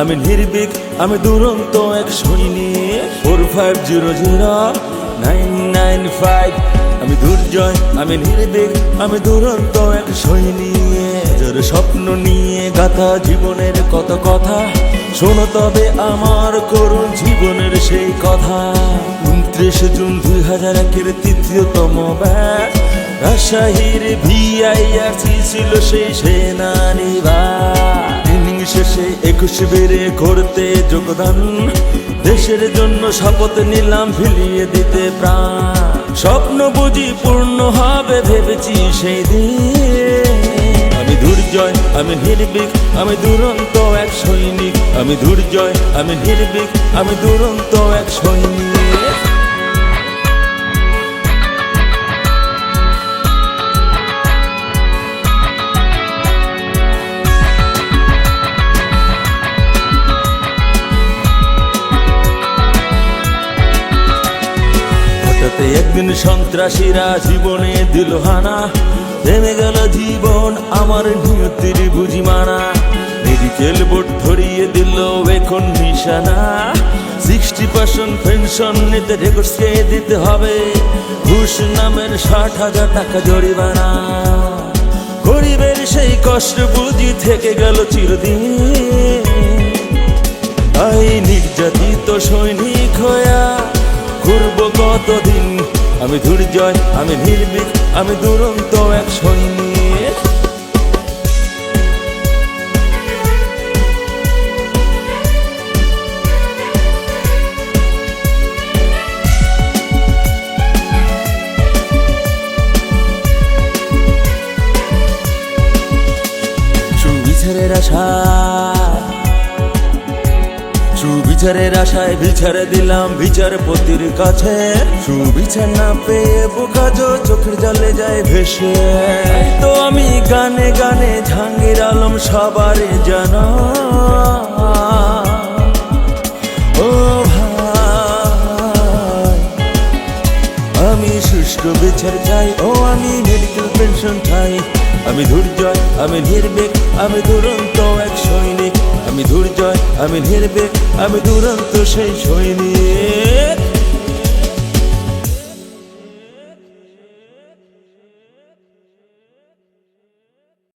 আমি নির্ভীক, আমি দুরন্ত এক সৈনিক। 4500-995। আমি দুর্জয়, আমি নির্ভীক, আমি দুরন্ত এক সৈনিক। যার স্বপ্ন নিয়ে গাথা জীবনের কত কথা, শোনো তবে আমার করুণ জীবনের সেই কথা। 29 জুন 2001-এর তৃতীয়তম ব্যাচ, রাজশাহীর VIRC ছিল সেই সেনানিবাস। ইনিংস শেষে 21 বেড়ে করতে যোগদান, দেশের জন্য শপথ নিলাম বিলিয়ে দিতে প্রাণ। স্বপ্ন বুঝি পূর্ণ হবে ভেবেছি সেই দিন। আমি দুর্জয়, আমি নির্ভীক, আমি দুরন্ত এক সৈনিক। আমি দুর্জয়, আমি নির্ভীক, আমি দুরন্ত এক সৈনিক। একদিন সন্ত্রাসীরা জীবনে দিল হানা, থেমে গেল জীবন আমার নিয়তির বুঝি মানা। মেডিকেল বোর্ড ধরিয়ে দিল এখন নিশানা। 60% পেনশন নিতে রেকর্ডসকে দিতে হবে ঘুষ নামের 60,000 টাকা জরিমানা। গরিবের সেই কষ্ট বুঝি থেকে গেল চিরদিন। তাই নির্যাতিত সৈনিক হইয়া ঘুরবো কতদিন। আমি দুর্জয়, আমি নির্ভীক, আমি দুরন্ত এক সৈনিক। সুবিচারের আশায় বিচারে দিলাম বিচারপতির কাছে। সুবিচার না পেয়ে বোকাজো চোখের জলে যায় ভেসে। তো আমি গানে গানে জাহাঙ্গীর আলম সবারে জানা, ও ভাই আমি সুষ্ঠু বিচার চাই, ও আমি মেডিকেল পেনশন চাই। আমি দুর্জয়, আমি নির্ভীক, আমি দুরন্ত এক সৈনিক। আমি দুর্জয়, আমি নির্ভীক, আমি দুরন্ত সেই সৈনিক।